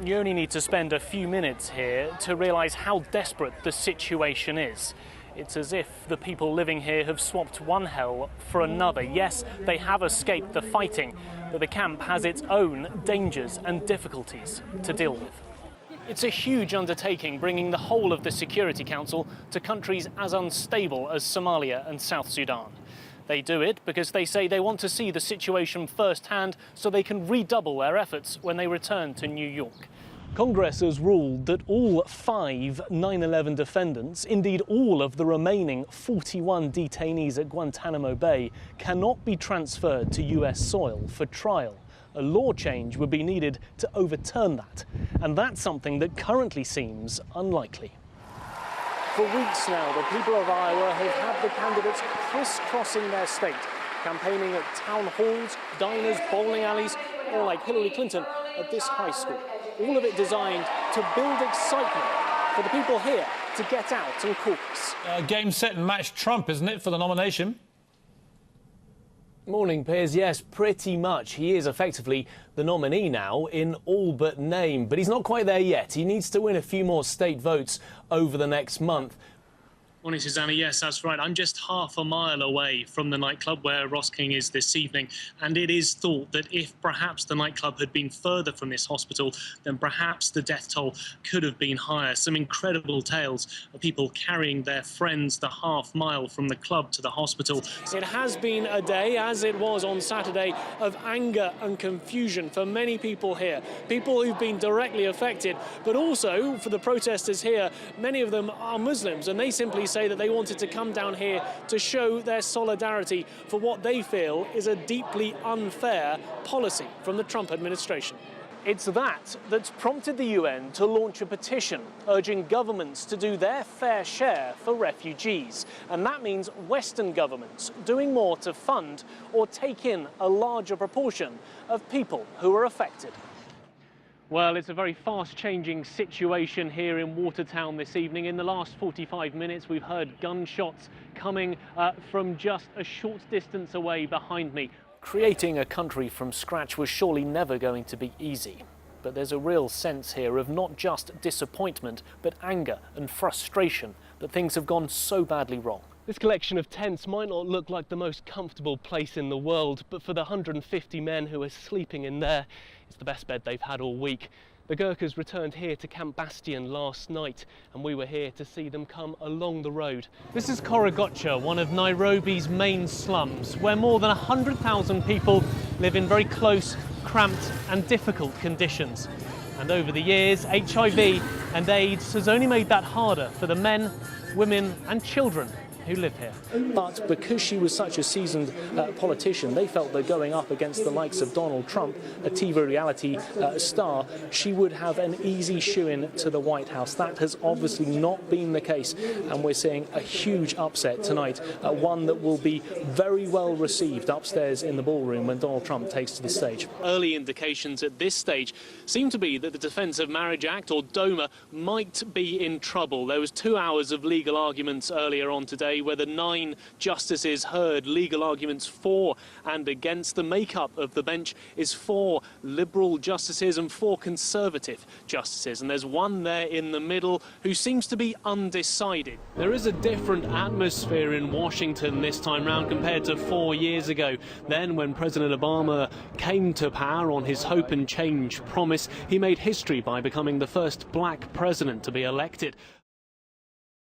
You only need to spend a few minutes here to realise how desperate the situation is. It's as if the people living here have swapped one hell for another. Yes, they have escaped the fighting, but the camp has its own dangers and difficulties to deal with. It's a huge undertaking, bringing the whole of the Security Council to countries as unstable as Somalia and South Sudan. They do it because they say they want to see the situation firsthand so they can redouble their efforts when they return to New York. Congress has ruled that all 5 9/11 defendants, indeed all of the remaining 41 detainees at Guantanamo Bay, cannot be transferred to US soil for trial. A law change would be needed to overturn that, and that's something that currently seems unlikely. For weeks now, the people of Iowa have had the candidates crisscrossing their state, campaigning at town halls, diners, bowling alleys, or like Hillary Clinton at this high school. All of it designed to build excitement for the people here to get out and caucus. Game, set and match Trump, isn't it, for the nomination? Morning, Piers. Yes, pretty much. He is effectively the nominee now in all but name, but he's not quite there yet. He needs to win a few more state votes over the next month. Morning, Susanna. Yes, that's right. I'm just half a mile away from the nightclub where Ross King is this evening, and it is thought that if perhaps the nightclub had been further from this hospital, then perhaps the death toll could have been higher. Some incredible tales of people carrying their friends the half mile from the club to the hospital. It has been a day, as it was on Saturday, of anger and confusion for many people here. People who've been directly affected, but also for the protesters here, many of them are Muslims, and they simply say that they wanted to come down here to show their solidarity for what they feel is a deeply unfair policy from the Trump administration. It's that that's prompted the UN to launch a petition urging governments to do their fair share for refugees. And that means Western governments doing more to fund or take in a larger proportion of people who are affected. Well, it's a very fast-changing situation here in Watertown this evening. In the last 45 minutes, we've heard gunshots coming from just a short distance away behind me. Creating a country from scratch was surely never going to be easy. But there's a real sense here of not just disappointment, but anger and frustration that things have gone so badly wrong. This collection of tents might not look like the most comfortable place in the world, but for the 150 men who are sleeping in there, it's the best bed they've had all week. The Gurkhas returned here to Camp Bastion last night, and we were here to see them come along the road. This is Korogocha, one of Nairobi's main slums, where more than 100,000 people live in very close, cramped and difficult conditions. And over the years, HIV and AIDS has only made that harder for the men, women and children who live here. But because she was such a seasoned politician, they felt that going up against the likes of Donald Trump, a TV reality star, she would have an easy shoo-in to the White House. That has obviously not been the case, and we're seeing a huge upset tonight, one that will be very well received upstairs in the ballroom when Donald Trump takes to the stage. Early indications at this stage seem to be that the Defence of Marriage Act, or DOMA, might be in trouble. There was 2 hours of legal arguments earlier on today, where the 9 justices heard legal arguments for and against. The makeup of the bench is 4 Liberal justices and 4 Conservative justices, and there's one there in the middle who seems to be undecided. There is a different atmosphere in Washington this time round compared to 4 years ago. Then, when President Obama came to power on his Hope and Change promise, he made history by becoming the first black president to be elected.